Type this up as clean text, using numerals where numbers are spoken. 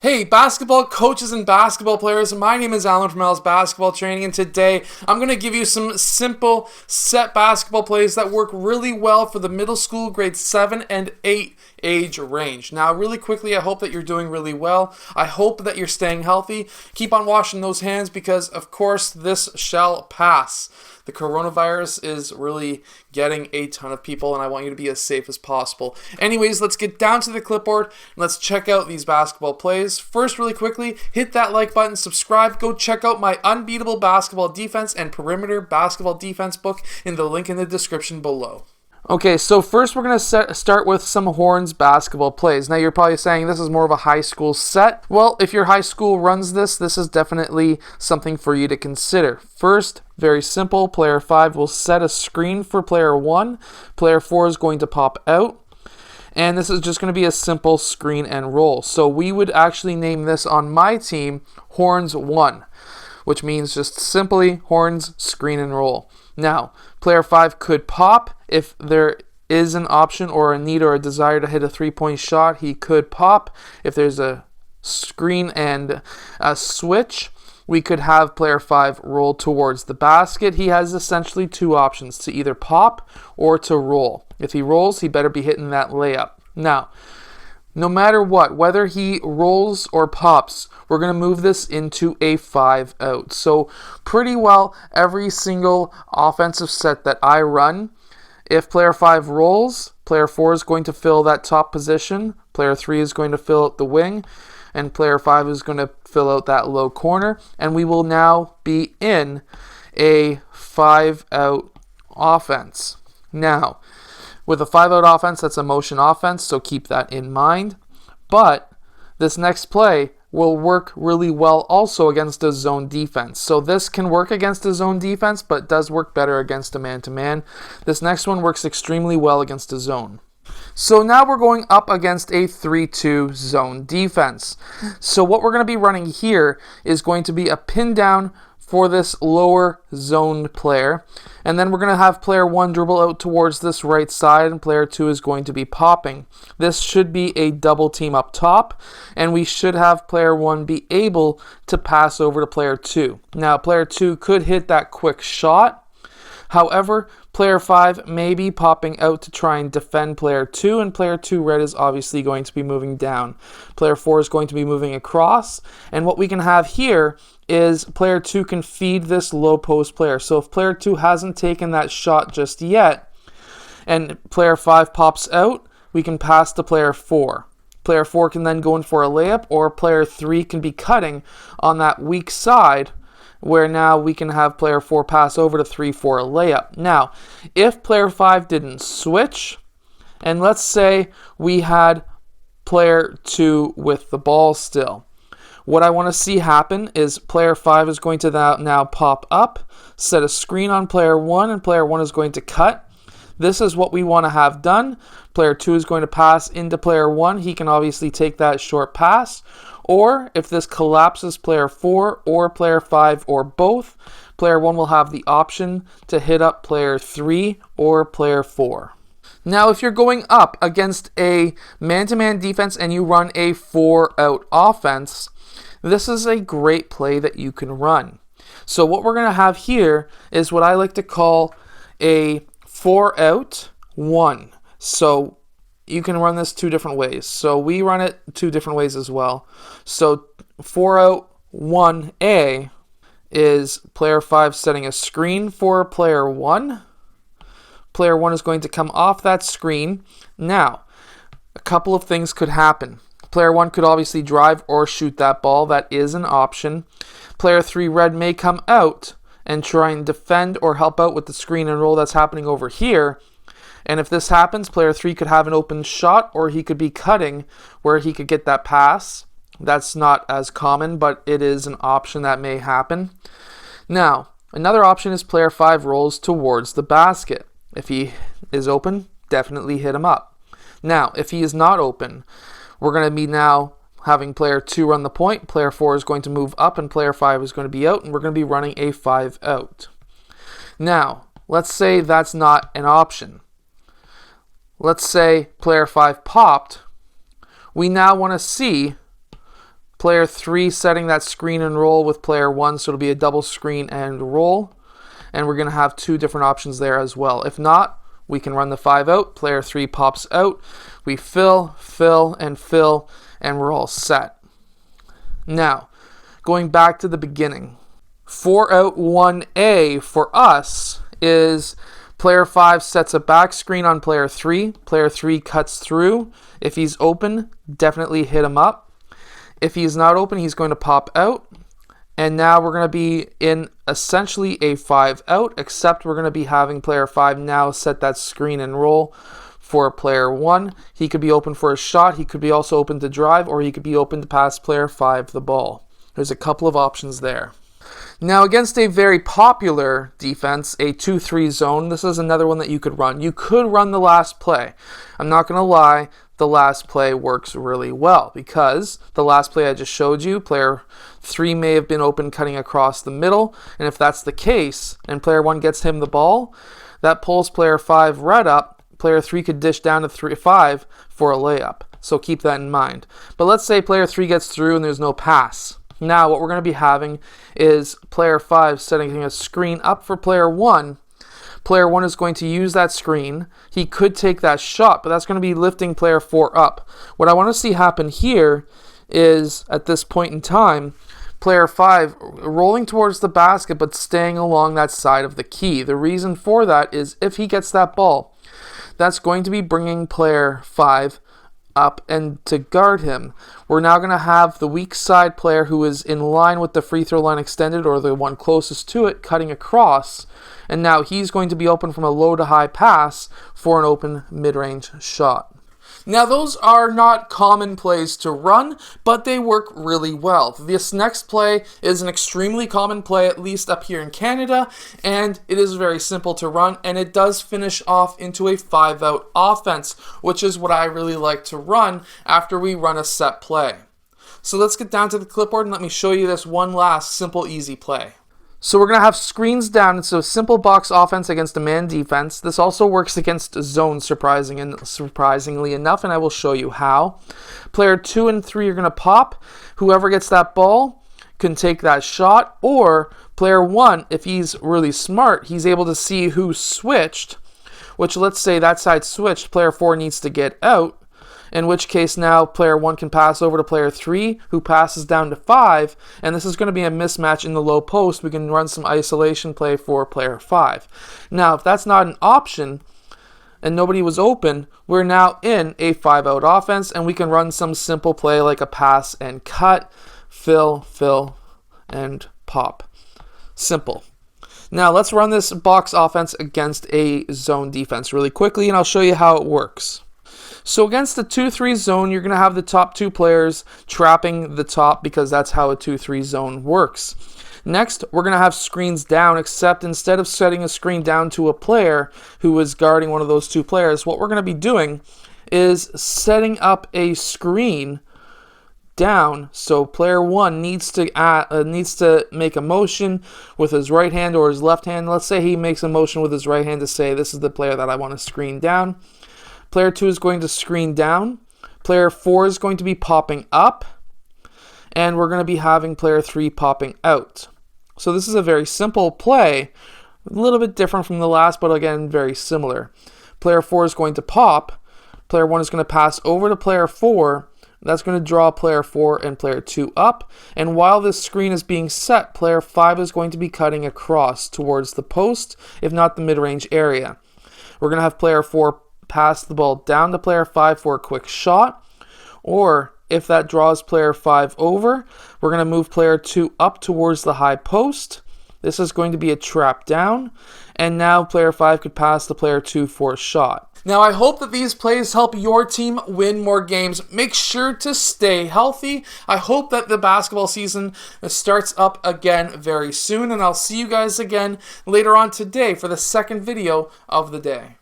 Hey, basketball coaches and basketball players, my name is Alan from Al's Basketball Training, and today I'm going to give you some simple set basketball plays that work really well for the middle school grade 7 and 8 age range. Now, really quickly, I hope that you're doing really well. I hope that you're staying healthy. Keep on washing those hands because, of course, this shall pass. The coronavirus is really getting a ton of people, and I want you to be as safe as possible. Anyways, let's get down to the clipboard, and let's check out these basketball plays. First, really quickly, hit that like button, subscribe, go check out my Unbeatable Basketball Defense and Perimeter Basketball Defense book in the link in the description below. Okay, so first we're going to start with some Horns basketball plays. Now you're probably saying this is more of a high school set. Well, if your high school runs this is definitely something for you to consider. First, very simple, player 5 will set a screen for player 1. Player 4 is going to pop out. And this is just going to be a simple screen and roll. So we would actually name this on my team Horns 1, which means just simply Horns screen and roll. Now, player 5 could pop. If there is an option or a need or a desire to hit a three-point shot, he could pop. If there's a screen and a switch, we could have player 5 roll towards the basket. He has essentially two options, to either pop or to roll. If he rolls, he better be hitting that layup. Now, no matter what, whether he rolls or pops, we're going to move this into a 5-out. So pretty well every single offensive set that I run, if player 5 rolls, player 4 is going to fill that top position, player 3 is going to fill out the wing, and player 5 is going to fill out that low corner, and we will now be in a 5-out offense. Now, with a 5-out offense, that's a motion offense, so keep that in mind. But this next play will work really well also against a zone defense. So this can work against a zone defense, but does work better against a man-to-man. This next one works extremely well against a zone. So now we're going up against a 3-2 zone defense. So what we're going to be running here is going to be a pin down for this lower zoned player. And then we're going to have player 1 dribble out towards this right side, and player 2 is going to be popping. This should be a double team up top, and we should have player 1 be able to pass over to player 2. Now, player 2 could hit that quick shot. However, player 5 may be popping out to try and defend player 2, and player 2 red is obviously going to be moving down. Player 4 is going to be moving across, and what we can have here is player 2 can feed this low post player. So if player 2 hasn't taken that shot just yet, and player 5 pops out, we can pass to player 4. Player 4 can then go in for a layup, or player 3 can be cutting on that weak side, where now we can have player 4 pass over to 3 for a layup. Now, if player 5 didn't switch, and let's say we had player 2 with the ball still, what I want to see happen is player 5 is going to now pop up, set a screen on player 1, and player 1 is going to cut. This is what we want to have done. Player 2 is going to pass into player 1. He can obviously take that short pass. Or if this collapses player 4 or player 5 or both, player 1 will have the option to hit up player 3 or player 4. Now, if you're going up against a man-to-man defense and you run a 4-out offense, this is a great play that you can run. So what we're going to have here is what I like to call a 4-out 1. So you can run this two different ways. So we run it two different ways as well. So 4-out 1A is player 5 setting a screen for player 1. Player 1 is going to come off that screen. Now, a couple of things could happen. Player 1 could obviously drive or shoot that ball. That is an option. Player 3 red may come out and try and defend or help out with the screen and roll that's happening over here. And if this happens, player 3 could have an open shot, or he could be cutting where he could get that pass. That's not as common, but it is an option that may happen. Now, another option is player 5 rolls towards the basket. If he is open, definitely hit him up. Now, if he is not open, we're going to be now having player 2 run the point. Player 4 is going to move up, and player 5 is going to be out, and we're going to be running a 5-out. Now, let's say that's not an option. Let's say player 5 popped. We now want to see Player 3 setting that screen and roll with player 1, so it'll be a double screen and roll. And we're going to have 2 different options there as well. If not, we can run the 5 out. Player 3 pops out. We fill, and we're all set. Now, going back to the beginning. 4 out 1A for us is player 5 sets a back screen on player 3. Player 3 cuts through. If he's open, definitely hit him up. If he's not open, he's going to pop out. And now we're going to be in essentially a 5 out, except we're going to be having player 5 now set that screen and roll for player 1. He could be open for a shot. He could be also open to drive, or he could be open to pass player 5 the ball. There's a couple of options there. Now, against a very popular defense, a 2-3 zone, this is another one that you could run. You could run the last play. I'm not going to lie, the last play works really well because the last play I just showed you, player 3 may have been open cutting across the middle, and if that's the case, and player 1 gets him the ball, that pulls player 5 right up. Player 3 could dish down to 5 for a layup, so keep that in mind. But let's say player 3 gets through and there's no pass. Now what we're going to be having is player 5 setting a screen up for player 1. Player 1 is going to use that screen. He could take that shot, but that's going to be lifting player 4 up. What I want to see happen here is, at this point in time, player 5 rolling towards the basket but staying along that side of the key. The reason for that is if he gets that ball, that's going to be bringing player 5 up and to guard him. We're now going to have the weak side player who is in line with the free throw line extended, or the one closest to it, cutting across, and now he's going to be open from a low to high pass for an open mid-range shot. Now, those are not common plays to run, but they work really well. This next play is an extremely common play, at least up here in Canada, and it is very simple to run, and it does finish off into a 5-out offense, which is what I really like to run after we run a set play. So let's get down to the clipboard and let me show you this one last simple, easy play. So we're going to have screens down. It's a simple box offense against a man defense. This also works against zone, surprisingly enough, and I will show you how. Player 2 and 3 are going to pop. Whoever gets that ball can take that shot, or player 1, if he's really smart, he's able to see who switched, which, let's say that side switched, player 4 needs to get out, in which case now player 1 can pass over to player 3, who passes down to 5, and this is going to be a mismatch in the low post. We can run some isolation play for player 5. Now, if that's not an option and nobody was open, we're now in a 5-out offense, and we can run some simple play like a pass and cut, fill, and pop. Simple. Now, let's run this box offense against a zone defense really quickly, and I'll show you how it works. So against the 2-3 zone, you're going to have the top 2 players trapping the top because that's how a 2-3 zone works. Next, we're going to have screens down, except instead of setting a screen down to a player who is guarding one of those 2 players, what we're going to be doing is setting up a screen down. So player 1 needs to make a motion with his right hand or his left hand. Let's say he makes a motion with his right hand to say, this is the player that I want to screen down. Player 2 is going to screen down. Player 4 is going to be popping up. And we're going to be having player 3 popping out. So this is a very simple play. A little bit different from the last, but again, very similar. Player 4 is going to pop. Player 1 is going to pass over to player 4. That's going to draw player 4 and player 2 up. And while this screen is being set, player 5 is going to be cutting across towards the post, if not the mid-range area. We're going to have player 4 pass the ball down to player 5 for a quick shot, or if that draws player 5 over, we're going to move player 2 up towards the high post. This is going to be a trap down, and now player 5 could pass to player 2 for a shot. Now, I hope that these plays help your team win more games. Make sure to stay healthy. I hope that the basketball season starts up again very soon, and I'll see you guys again later on today for the second video of the day.